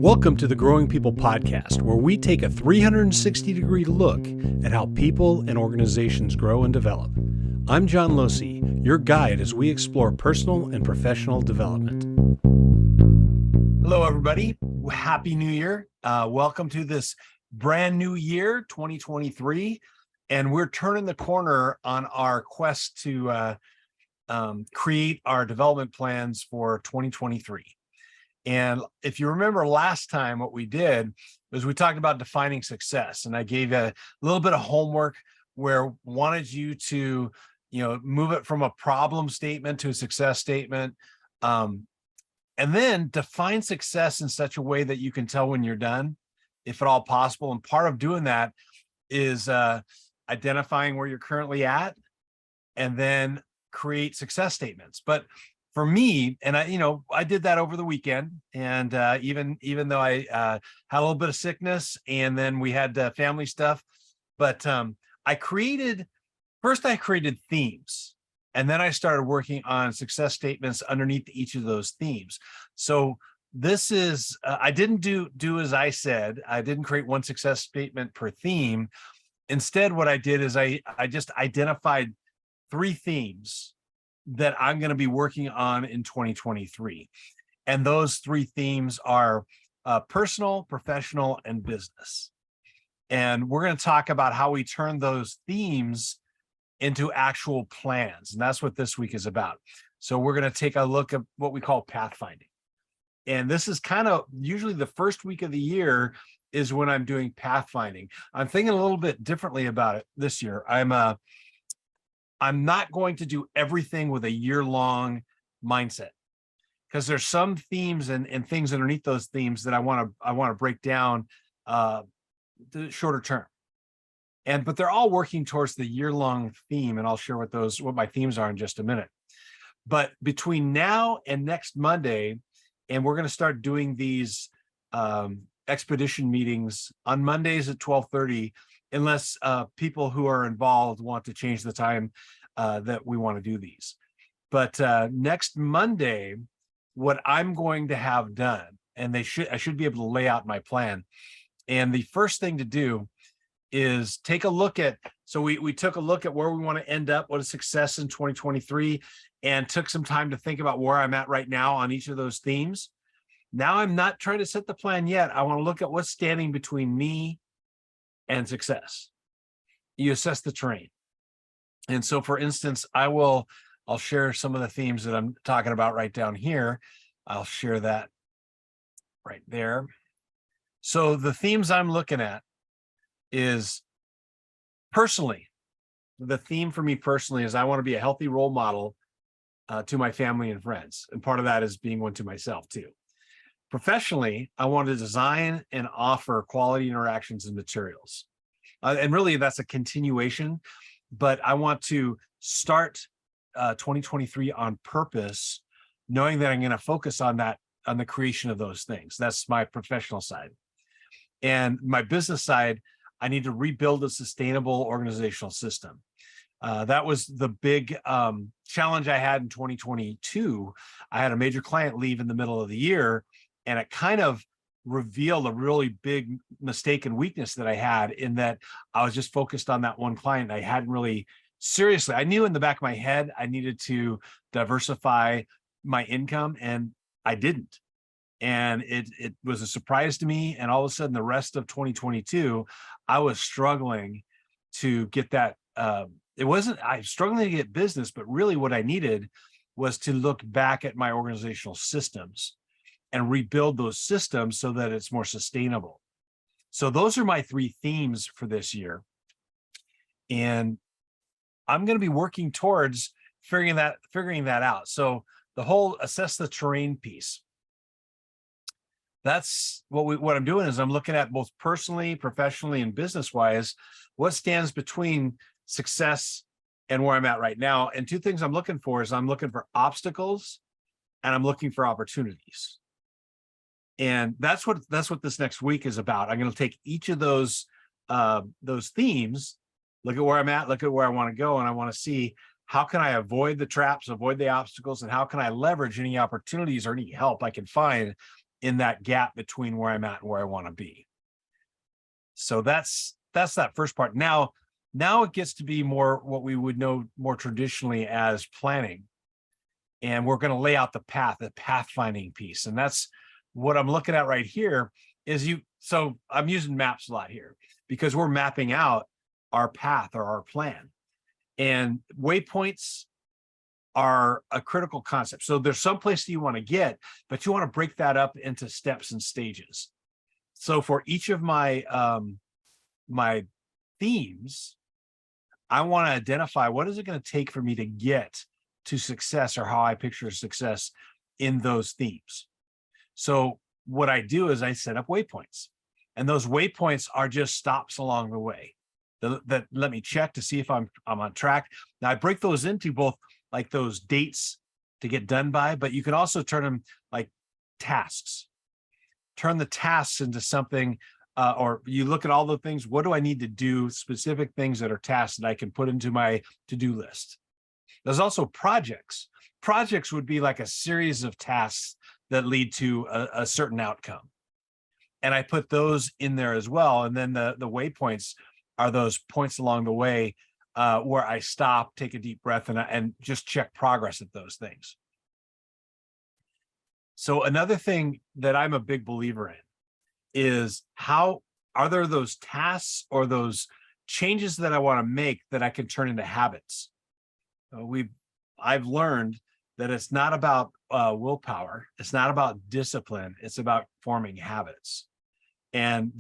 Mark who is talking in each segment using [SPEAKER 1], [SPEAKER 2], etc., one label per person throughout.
[SPEAKER 1] Welcome to the Growing People Podcast, where we take a 360-degree look at how people and organizations grow and develop. I'm John Losi, your guide as we explore personal and professional development. Hello, everybody. Happy New Year. Welcome to this brand new year, 2023. And we're turning the corner on our quest to create our development plans for 2023. And if you remember last time, what we did was we talked about defining success. And I gave a little bit of homework where wanted you to, move it from a problem statement to a success statement. And then define success in such a way that you can tell when you're done, if at all possible. And part of doing that is identifying where you're currently at and then create success statements. But for me, and I did that over the weekend, and even though I had a little bit of sickness, and then we had family stuff, but I created themes, and then I started working on success statements underneath each of those themes. So this is I didn't do as I said. I didn't create one success statement per theme. Instead, what I did is I just identified 3 themes that I'm going to be working on in 2023. And those 3 themes are personal, professional, and business. And we're going to talk about how we turn those themes into actual plans. And that's what this week is about. So we're going to take a look at what we call pathfinding. And this is kind of usually the first week of the year is when I'm doing pathfinding. I'm thinking a little bit differently about it this year. I'm not going to do everything with a year-long mindset, because there's some themes and things underneath those themes that I want to break down the shorter term. But they're all working towards the year-long theme, and I'll share what my themes are in just a minute. But between now and next Monday, and we're going to start doing these expedition meetings on Mondays at 12:30. Unless people who are involved want to change the time that we want to do these. But next Monday, what I'm going to have done, and I should be able to lay out my plan. And the first thing to do is take a look at, so we took a look at where we want to end up, what is success in 2023, and took some time to think about where I'm at right now on each of those themes. Now I'm not trying to set the plan yet. I want to look at what's standing between me and success. You assess the terrain. And so, for instance, I'll share some of the themes that I'm talking about right down here. I'll share that right there. So the themes I'm looking at is personally, the theme for me personally is I want to be a healthy role model to my family and friends. And part of that is being one to myself too. Professionally, I want to design and offer quality interactions and materials. And really, that's a continuation, but I want to start 2023 on purpose, knowing that I'm going to focus on the creation of those things. That's my professional side. And my business side, I need to rebuild a sustainable organizational system. That was the big challenge I had in 2022. I had a major client leave in the middle of the year, and it kind of revealed a really big mistake and weakness that I had, in that I was just focused on that one client. I hadn't really seriously, I knew in the back of my head I needed to diversify my income, and I didn't. And it was a surprise to me. And all of a sudden, the rest of 2022, I was struggling to get that. I was struggling to get business, but really what I needed was to look back at my organizational systems and rebuild those systems so that it's more sustainable. So those are my 3 themes for this year. And I'm going to be working towards figuring that out. So the whole assess the terrain piece. That's what I'm doing is I'm looking at both personally, professionally, and business-wise, what stands between success and where I'm at right now. And 2 things I'm looking for is I'm looking for obstacles and I'm looking for opportunities. And that's what this next week is about. I'm going to take each of those themes, look at where I'm at, look at where I want to go, and I want to see how can I avoid the traps, avoid the obstacles, and how can I leverage any opportunities or any help I can find in that gap between where I'm at and where I want to be. So that's that first part. Now it gets to be more what we would know more traditionally as planning. And we're going to lay out the pathfinding piece. And that's what I'm looking at right here is so I'm using maps a lot here because we're mapping out our path or our plan. And waypoints are a critical concept. So there's some place that you want to get, but you want to break that up into steps and stages. So for each of my my themes, I want to identify what is it going to take for me to get to success, or how I picture success in those themes. So what I do is I set up waypoints, and those waypoints are just stops along the way that let me check to see if I'm on track. Now I break those into both like those dates to get done by, but you can also turn them like tasks. Turn the tasks into something, or you look at all the things, what do I need to do, specific things that are tasks that I can put into my to-do list. There's also projects. Projects would be like a series of tasks that lead to a certain outcome. And I put those in there as well. And then the waypoints are those points along the way where I stop, take a deep breath, and just check progress at those things. So another thing that I'm a big believer in is how are there those tasks or those changes that I want to make that I can turn into habits. I've learned that it's not about willpower. It's not about discipline. It's about forming habits. And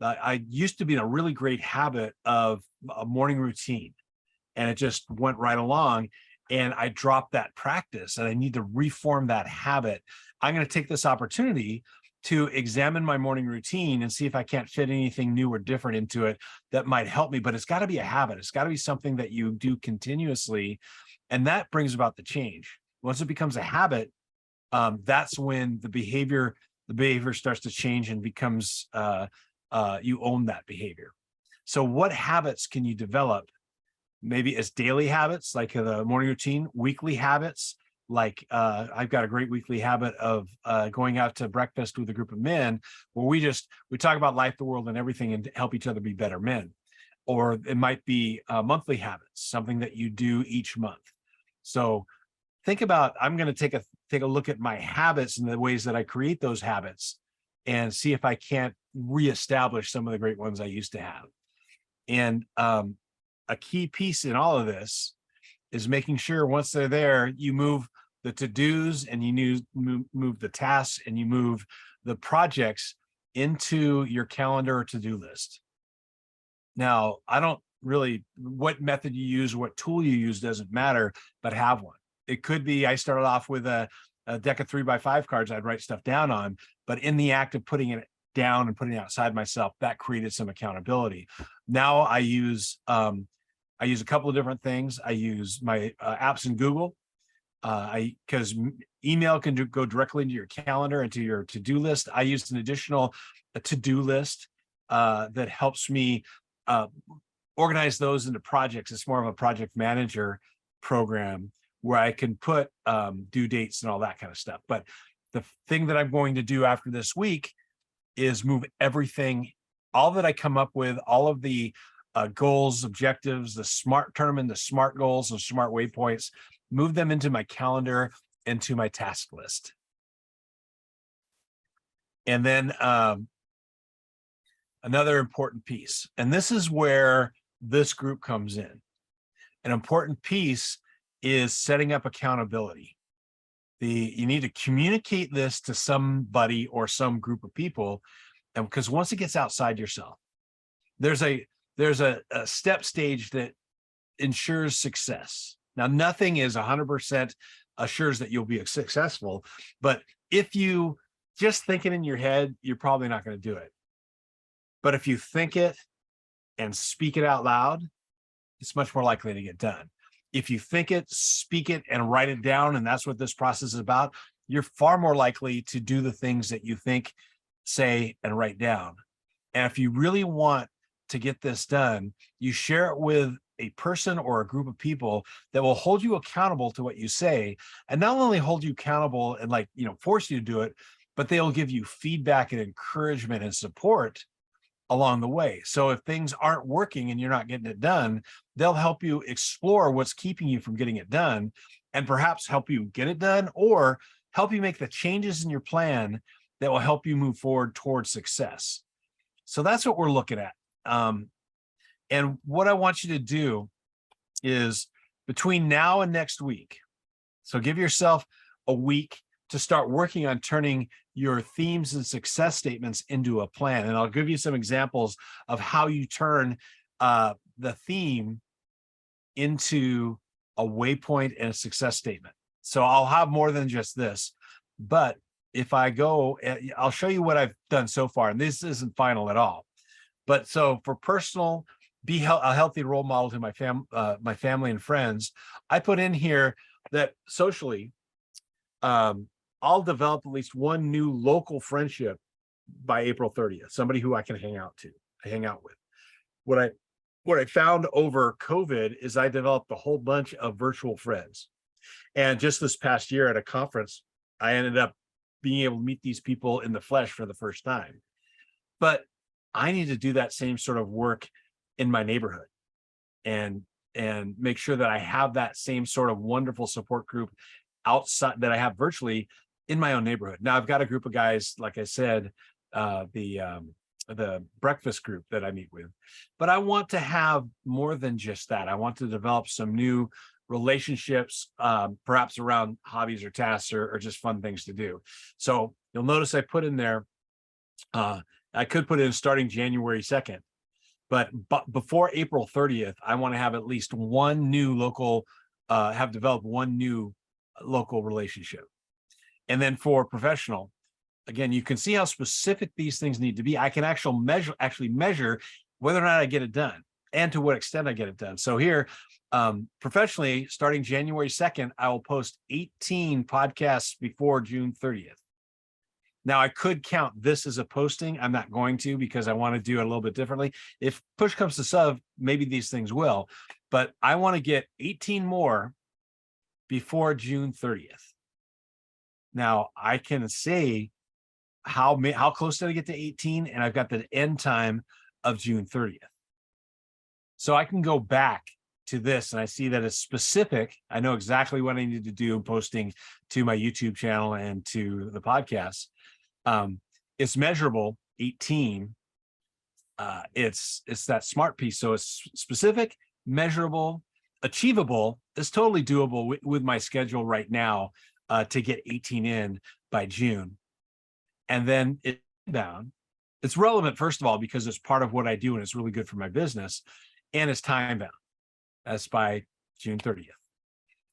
[SPEAKER 1] I used to be in a really great habit of a morning routine, and it just went right along. And I dropped that practice, and I need to reform that habit. I'm going to take this opportunity to examine my morning routine and see if I can't fit anything new or different into it that might help me. But it's got to be a habit. It's got to be something that you do continuously. And that brings about the change. Once it becomes a habit, that's when the behavior starts to change and becomes, you own that behavior. So what habits can you develop? Maybe it's daily habits, like the morning routine, weekly habits. Like I've got a great weekly habit of going out to breakfast with a group of men where we talk about life, the world, and everything, and help each other be better men. Or it might be monthly habits, something that you do each month. So think about, I'm going to take a look at my habits and the ways that I create those habits and see if I can't reestablish some of the great ones I used to have. And a key piece in all of this is making sure once they're there, you move the to-dos and you move the tasks and you move the projects into your calendar or to-do list. Now, I don't really, what method you use, what tool you use doesn't matter, but have one. It could be, I started off with a deck of 3x5 cards I'd write stuff down on, but in the act of putting it down and putting it outside myself, that created some accountability. Now I use a couple of different things. I use my apps in Google, because email can go directly into your calendar, into your to-do list. I use an additional to-do list that helps me organize those into projects. It's more of a project manager program where I can put due dates and all that kind of stuff. But the thing that I'm going to do after this week is move everything, all that I come up with, all of the goals, objectives, turn them into SMART goals and SMART waypoints, move them into my calendar, into my task list. And then another important piece, and this is where this group comes in. An important piece is setting up accountability. You need to communicate this to somebody or some group of people, and because once it gets outside yourself, there's a step stage that ensures success. Now, nothing is 100% assures that you'll be successful, but if you just think it in your head, you're probably not going to do it. But if you think it and speak it out loud, it's much more likely to get done. If you think it, speak it, and write it down, and that's what this process is about, you're far more likely to do the things that you think, say, and write down. And if you really want to get this done, you share it with a person or a group of people that will hold you accountable to what you say, and not only hold you accountable and force you to do it, but they'll give you feedback and encouragement and support along the way. So if things aren't working and you're not getting it done, they'll help you explore what's keeping you from getting it done, and perhaps help you get it done, or help you make the changes in your plan that will help you move forward towards success. So that's what we're looking at. And what I want you to do is between now and next week, so give yourself a week to start working on turning your themes and success statements into a plan. And I'll give you some examples of how you turn the theme into a waypoint and a success statement. So I'll have more than just this, but if I go, I'll show you what I've done so far, and this isn't final at all. But so for personal, be a healthy role model to my family and friends, I put in here that socially, I'll develop at least one new local friendship by April 30th, somebody who I can hang out with. What I found over COVID is I developed a whole bunch of virtual friends. And just this past year at a conference, I ended up being able to meet these people in the flesh for the first time. But I need to do that same sort of work in my neighborhood and make sure that I have that same sort of wonderful support group outside that I have virtually in my own neighborhood. Now I've got a group of guys, like I said, the breakfast group that I meet with, but I want to have more than just that. I want to develop some new relationships, perhaps around hobbies or tasks or just fun things to do. So you'll notice I put in there, I could put in starting January 2nd, but before April 30th, I want to have at least one new local, have developed one new local relationship. And then for professional, again, you can see how specific these things need to be. I can actually measure whether or not I get it done and to what extent I get it done. So here, professionally, starting January 2nd, I will post 18 podcasts before June 30th. Now, I could count this as a posting. I'm not going to, because I want to do it a little bit differently. If push comes to shove, maybe these things will, but I want to get 18 more before June 30th. Now, I can say how close did I get to 18, and I've got the end time of June 30th. So I can go back to this and I see that it's specific. I know exactly what I need to do posting to my YouTube channel and to the podcast. It's measurable, 18. It's that SMART piece. So it's specific, measurable, achievable. It's totally doable with my schedule right now to get 18 in by June. And then it's bound. It's relevant, first of all, because it's part of what I do and it's really good for my business, and it's time bound. That's by June 30th.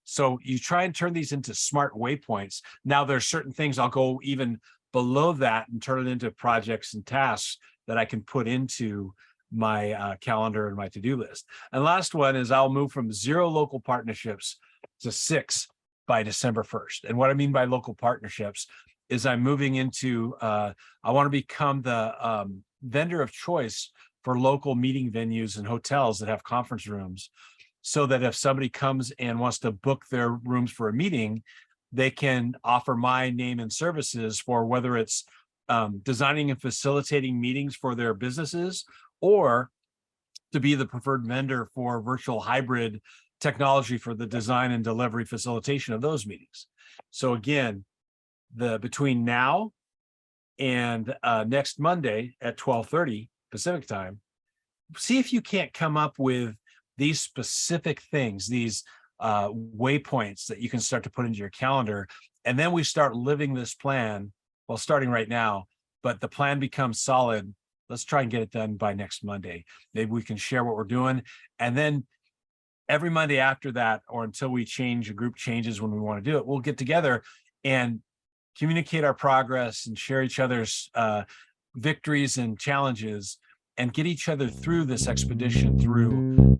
[SPEAKER 1] So you try and turn these into SMART waypoints. Now there's certain things I'll go even below that and turn it into projects and tasks that I can put into my calendar and my to-do list. And last one is I'll move from 0 local partnerships to 6 by December 1st. And what I mean by local partnerships is I'm moving into, I want to become the vendor of choice for local meeting venues and hotels that have conference rooms, so that if somebody comes and wants to book their rooms for a meeting, they can offer my name and services for whether it's designing and facilitating meetings for their businesses, or to be the preferred vendor for virtual hybrid technology for the design and delivery facilitation of those meetings. So again, between now and next Monday at 12:30 Pacific time, see if you can't come up with these specific things, these waypoints that you can start to put into your calendar. And then we start living this plan, well, starting right now, but the plan becomes solid. Let's try and get it done by next Monday. Maybe we can share what we're doing. And then every Monday after that, or until we change, a group changes when we want to do it, we'll get together and communicate our progress and share each other's victories and challenges, and get each other through this expedition through